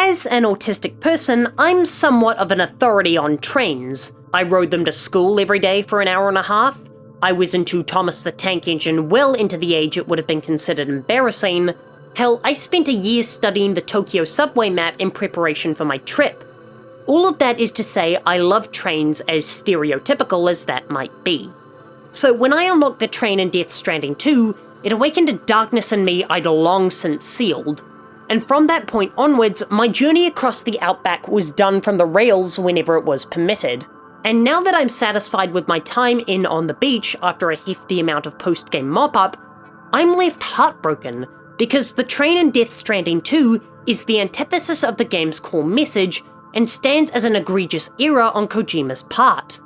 As an autistic person, I'm somewhat of an authority on trains. I rode them to school every day for an hour and a half. I was into Thomas the Tank Engine well into the age it would have been considered embarrassing. Hell, I spent a year studying the Tokyo subway map in preparation for my trip. All of that is to say I love trains, as stereotypical as that might be. So when I unlocked the train in Death Stranding 2, it awakened a darkness in me I'd long since sealed. And from that point onwards, my journey across the Outback was done from the rails whenever it was permitted. And now that I'm satisfied with my time in on the beach after a hefty amount of post-game mop-up, I'm left heartbroken, because the train in Death Stranding 2 is the antithesis of the game's core message and stands as an egregious error on Kojima's part.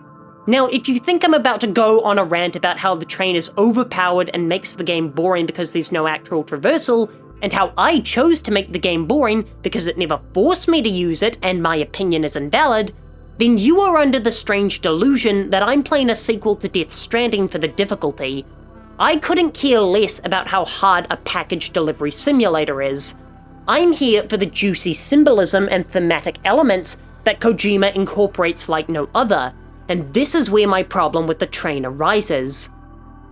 Now, if you think I'm about to go on a rant about how the train is overpowered and makes the game boring because there's no actual traversal, and how I chose to make the game boring because it never forced me to use it and my opinion is invalid, then you are under the strange delusion that I'm playing a sequel to Death Stranding for the difficulty. I couldn't care less about how hard a package delivery simulator is. I'm here for the juicy symbolism and thematic elements that Kojima incorporates like no other, and this is where my problem with the train arises.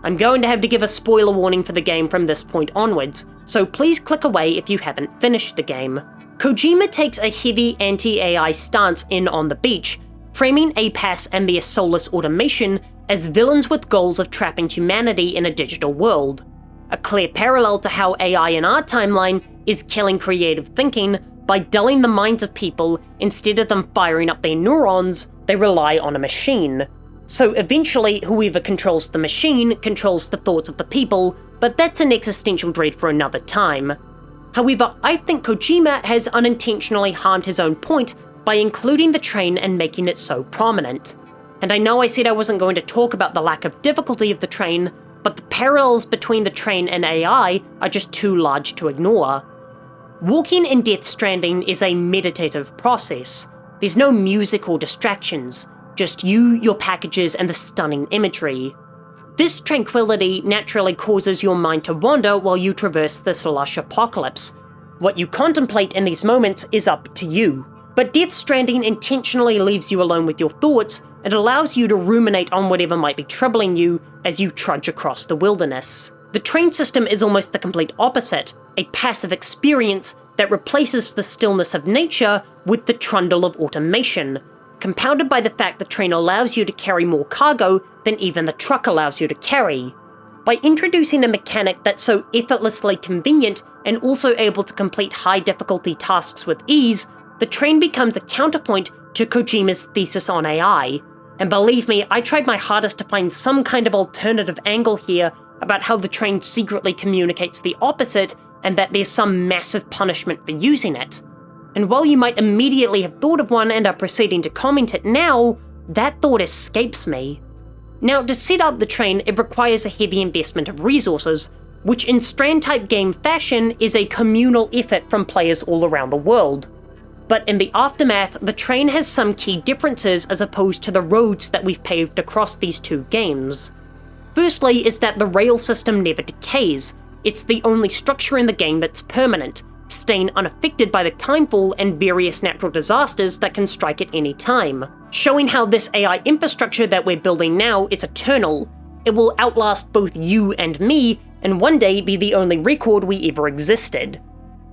I'm going to have to give a spoiler warning for the game from this point onwards, so please click away if you haven't finished the game. Kojima takes a heavy anti-AI stance in On the Beach, framing APAS and their soulless automation as villains with goals of trapping humanity in a digital world. A clear parallel to how AI in our timeline is killing creative thinking by dulling the minds of people. Instead of them firing up their neurons, they rely on a machine. So eventually, whoever controls the machine controls the thoughts of the people, but that's an existential dread for another time. However, I think Kojima has unintentionally harmed his own point by including the train and making it so prominent. And I know I said I wasn't going to talk about the lack of difficulty of the train, but the parallels between the train and AI are just too large to ignore. Walking in Death Stranding is a meditative process. There's no music or distractions, just you, your packages, and the stunning imagery. This tranquility naturally causes your mind to wander while you traverse this lush apocalypse. What you contemplate in these moments is up to you, but Death Stranding intentionally leaves you alone with your thoughts and allows you to ruminate on whatever might be troubling you as you trudge across the wilderness. The train system is almost the complete opposite, a passive experience that replaces the stillness of nature with the trundle of automation, compounded by the fact the train allows you to carry more cargo than even the truck allows you to carry. By introducing a mechanic that's so effortlessly convenient and also able to complete high difficulty tasks with ease, the train becomes a counterpoint to Kojima's thesis on AI. And believe me, I tried my hardest to find some kind of alternative angle here about how the train secretly communicates the opposite and that there's some massive punishment for using it. And while you might immediately have thought of one and are proceeding to comment it now, that thought escapes me. Now, to set up the train, it requires a heavy investment of resources, which in Strand-type game fashion is a communal effort from players all around the world. But in the aftermath, the train has some key differences as opposed to the roads that we've paved across these two games. Firstly is that the rail system never decays. It's the only structure in the game that's permanent, staying unaffected by the timefall and various natural disasters that can strike at any time, showing how this AI infrastructure that we're building now is eternal. It will outlast both you and me, and one day be the only record we ever existed.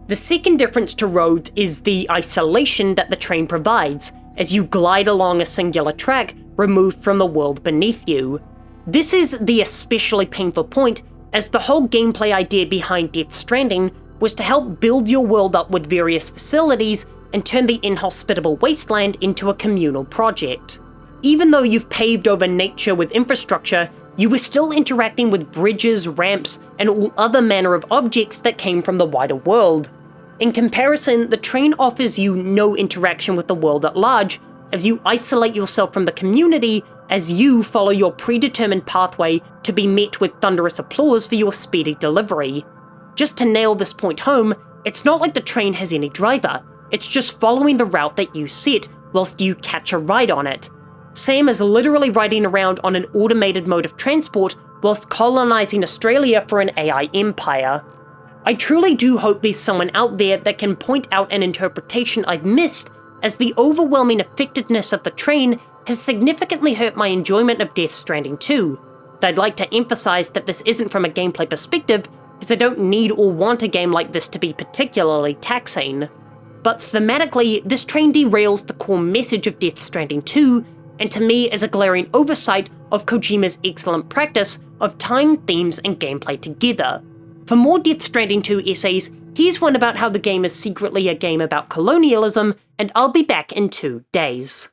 The second difference to roads is the isolation that the train provides, as you glide along a singular track removed from the world beneath you. This is the especially painful point, as the whole gameplay idea behind Death Stranding was to help build your world up with various facilities and turn the inhospitable wasteland into a communal project. Even though you've paved over nature with infrastructure, you were still interacting with bridges, ramps, and all other manner of objects that came from the wider world. In comparison, the train offers you no interaction with the world at large, as you isolate yourself from the community as you follow your predetermined pathway to be met with thunderous applause for your speedy delivery. Just to nail this point home, it's not like the train has any driver, it's just following the route that you set whilst you catch a ride on it. Sam is literally riding around on an automated mode of transport whilst colonizing Australia for an AI empire. I truly do hope there's someone out there that can point out an interpretation I've missed, as the overwhelming effectiveness of the train has significantly hurt my enjoyment of Death Stranding 2. But I'd like to emphasize that this isn't from a gameplay perspective, as I don't need or want a game like this to be particularly taxing. But thematically, this train derails the core message of Death Stranding 2, and to me is a glaring oversight of Kojima's excellent practice of tying themes and gameplay together. For more Death Stranding 2 essays, here's one about how the game is secretly a game about colonialism, and I'll be back in 2 days.